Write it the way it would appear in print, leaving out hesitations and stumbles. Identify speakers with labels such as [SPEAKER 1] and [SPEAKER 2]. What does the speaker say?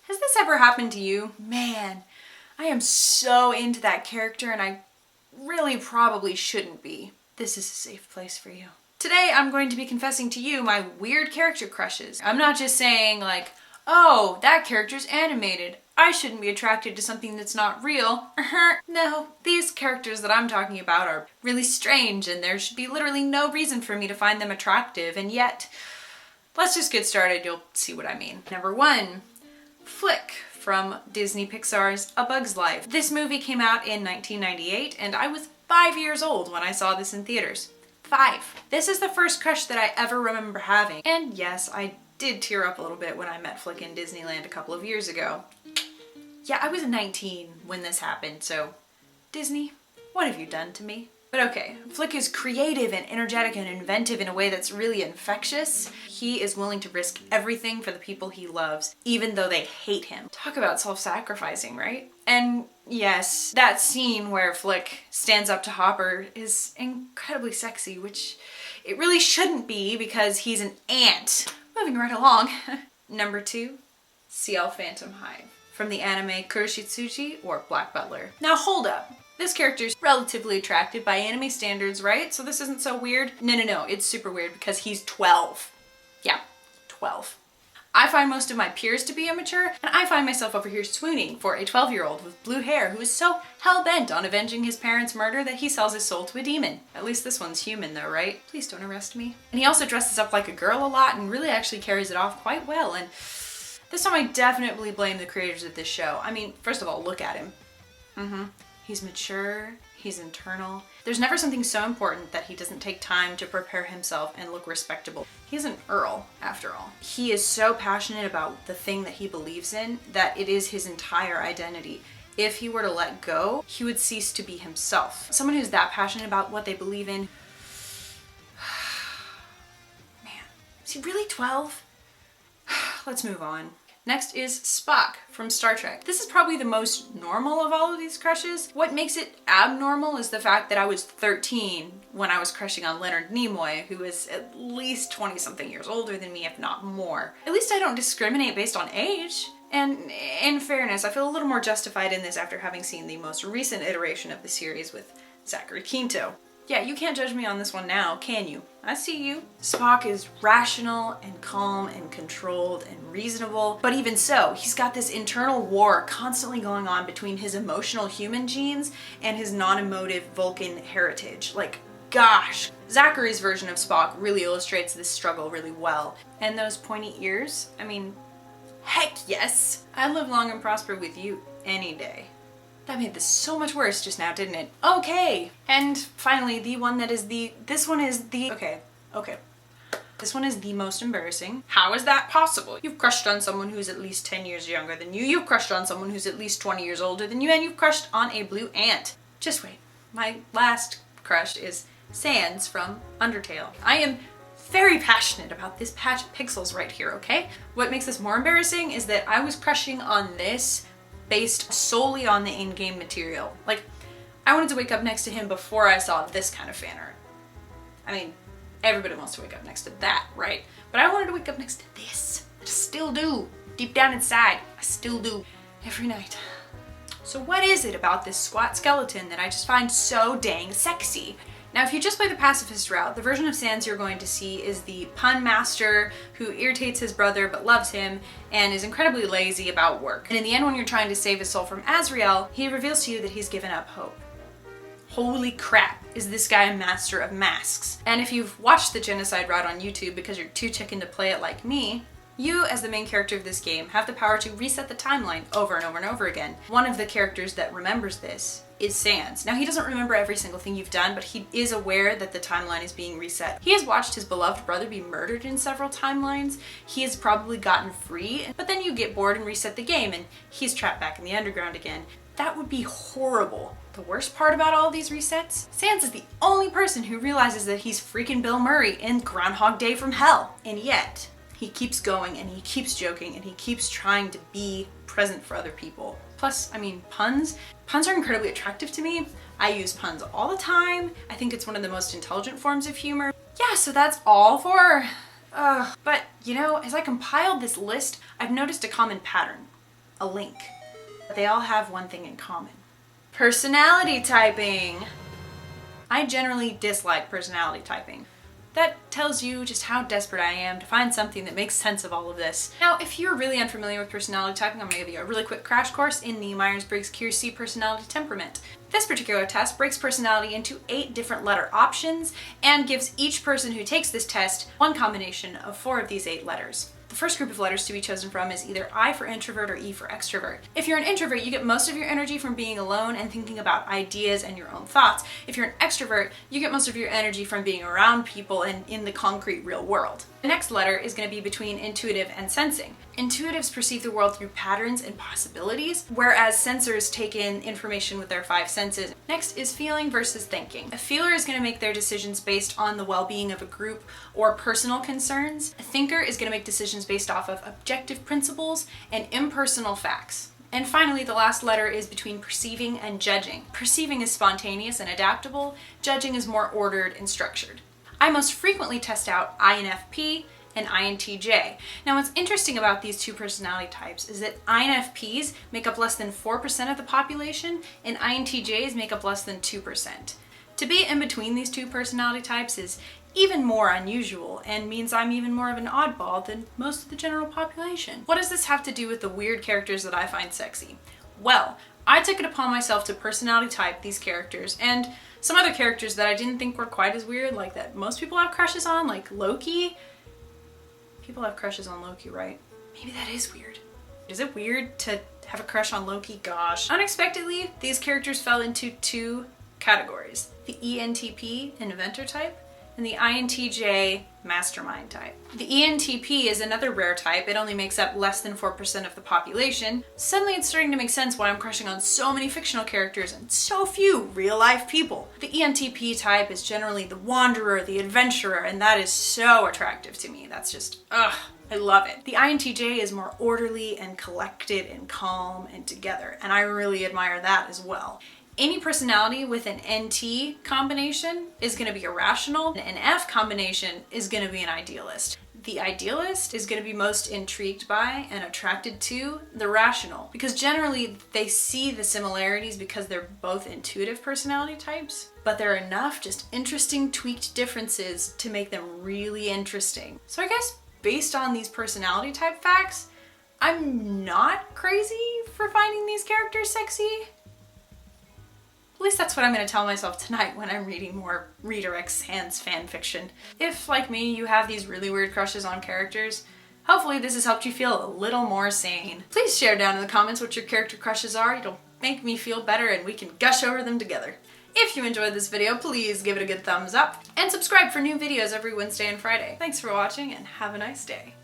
[SPEAKER 1] Has this ever happened to you? Man, I am so into that character and I really probably shouldn't be. This is a safe place for you. Today I'm going to be confessing to you my weird character crushes. I'm not just saying like, oh, that character's animated, I shouldn't be attracted to something that's not real. No, these characters that I'm talking about are really strange and there should be literally no reason for me to find them attractive, and yet, let's just get started, you'll see what I mean. Number 1, Flick from Disney Pixar's A Bug's Life. This movie came out in 1998 and I was 5 years old when I saw this in theaters. 5. This is the first crush that I ever remember having. And yes, I did tear up a little bit when I met Flick in Disneyland a couple of years ago. Yeah, I was 19 when this happened, so Disney, what have you done to me? But okay, Flick is creative and energetic and inventive in a way that's really infectious. He is willing to risk everything for the people he loves, even though they hate him. Talk about self-sacrificing, right? And yes, that scene where Flick stands up to Hopper is incredibly sexy, which it really shouldn't be because he's an ant. Moving right along. Number 2, CL Phantom Hive from the anime Kuroshitsuji or Black Butler. Now hold up. This character is relatively attractive by anime standards, right? So this isn't so weird. No, it's super weird because he's 12. Yeah, 12. I find most of my peers to be immature, and I find myself over here swooning for a 12-year-old with blue hair who is so hell-bent on avenging his parents' murder that he sells his soul to a demon. At least this one's human though, right? Please don't arrest me. And he also dresses up like a girl a lot and really actually carries it off quite well, and this time I definitely blame the creators of this show. I mean, first of all, look at him. He's mature, he's internal. There's never something so important that he doesn't take time to prepare himself and look respectable. He's an Earl, after all. He is so passionate about the thing that he believes in that it is his entire identity. If he were to let go, he would cease to be himself. Someone who's that passionate about what they believe in. Man, is he really 12? Let's move on. Next is Spock from Star Trek. This is probably the most normal of all of these crushes. What makes it abnormal is the fact that I was 13 when I was crushing on Leonard Nimoy, who is at least 20-something years older than me, if not more. At least I don't discriminate based on age. And in fairness, I feel a little more justified in this after having seen the most recent iteration of the series with Zachary Quinto. Yeah, you can't judge me on this one now, can you? I see you. Spock is rational and calm and controlled and reasonable, but even so, he's got this internal war constantly going on between his emotional human genes and his non-emotive Vulcan heritage. Like, gosh. Zachary's version of Spock really illustrates this struggle really well. And those pointy ears, I mean, heck yes. I'd live long and prosper with you any day. That made this so much worse just now, didn't it? Okay. And finally, the one that is this one is the most embarrassing. How is that possible? You've crushed on someone who's at least 10 years younger than you, you've crushed on someone who's at least 20 years older than you, and you've crushed on a blue ant. Just wait. My last crush is Sans from Undertale. I am very passionate about this patch of pixels right here, okay? What makes this more embarrassing is that I was crushing on this based solely on the in-game material. Like, I wanted to wake up next to him before I saw this kind of fan art. I mean, everybody wants to wake up next to that, right? But I wanted to wake up next to this. I still do. Deep down inside, I still do. Every night. So what is it about this squat skeleton that I just find so dang sexy? Now, if you just play the pacifist route, the version of Sans you're going to see is the pun master who irritates his brother but loves him and is incredibly lazy about work. And in the end, when you're trying to save his soul from Azrael, he reveals to you that he's given up hope. Holy crap, is this guy a master of masks? And if you've watched the genocide route on YouTube because you're too chicken to play it like me, you, as the main character of this game, have the power to reset the timeline over and over and over again. One of the characters that remembers this is Sans. Now, he doesn't remember every single thing you've done, but he is aware that the timeline is being reset. He has watched his beloved brother be murdered in several timelines. He has probably gotten free, but then you get bored and reset the game and he's trapped back in the underground again. That would be horrible. The worst part about all these resets? Sans is the only person who realizes that he's freaking Bill Murray in Groundhog Day from hell. And yet, he keeps going and he keeps joking and he keeps trying to be present for other people. Plus, I mean, puns. Puns are incredibly attractive to me. I use puns all the time. I think it's one of the most intelligent forms of humor. Yeah, so that's all for... But, you know, as I compiled this list, I've noticed a common pattern. a link. But they all have one thing in common. Personality typing. I generally dislike personality typing. That tells you just how desperate I am to find something that makes sense of all of this. Now, if you're really unfamiliar with personality typing, I'm going to give you a really quick crash course in the Myers-Briggs-Keirsey personality temperament. This particular test breaks personality into 8 different letter options and gives each person who takes this test one combination of 4 of these 8 letters. The first group of letters to be chosen from is either I for introvert or E for extrovert. If you're an introvert, you get most of your energy from being alone and thinking about ideas and your own thoughts. If you're an extrovert, you get most of your energy from being around people and in the concrete real world. The next letter is going to be between intuitive and sensing. Intuitives perceive the world through patterns and possibilities, whereas sensors take in information with their 5 senses. Next is feeling versus thinking. A feeler is going to make their decisions based on the well-being of a group or personal concerns. A thinker is going to make decisions based off of objective principles and impersonal facts. And finally, the last letter is between perceiving and judging. Perceiving is spontaneous and adaptable. Judging is more ordered and structured. I most frequently test out INFP and INTJ. Now, what's interesting about these 2 personality types is that INFPs make up less than 4% of the population and INTJs make up less than 2%. To be in between these 2 personality types is even more unusual and means I'm even more of an oddball than most of the general population. What does this have to do with the weird characters that I find sexy? Well, I took it upon myself to personality type these characters and some other characters that I didn't think were quite as weird, like that most people have crushes on, like Loki. People have crushes on Loki, right? Maybe that is weird. Is it weird to have a crush on Loki? Gosh. Unexpectedly, these characters fell into 2 categories. The ENTP, inventor type, and the INTJ, mastermind type. The ENTP is another rare type. It only makes up less than 4% of the population. Suddenly it's starting to make sense why I'm crushing on so many fictional characters and so few real-life people. The ENTP type is generally the wanderer, the adventurer, and that is so attractive to me. That's just, ugh. I love it. The INTJ is more orderly and collected and calm and together, and I really admire that as well. Any personality with an NT combination is going to be irrational. An F combination is going to be an idealist. The idealist is going to be most intrigued by and attracted to the rational, because generally they see the similarities because they're both intuitive personality types, but there are enough just interesting tweaked differences to make them really interesting. So I guess based on these personality type facts, I'm not crazy for finding these characters sexy. At least that's what I'm going to tell myself tonight when I'm reading more Redirect Sans fan fiction. If, like me, you have these really weird crushes on characters, hopefully this has helped you feel a little more sane. Please share down in the comments what your character crushes are. It'll make me feel better and we can gush over them together. If you enjoyed this video, please give it a good thumbs up and subscribe for new videos every Wednesday and Friday. Thanks for watching and have a nice day.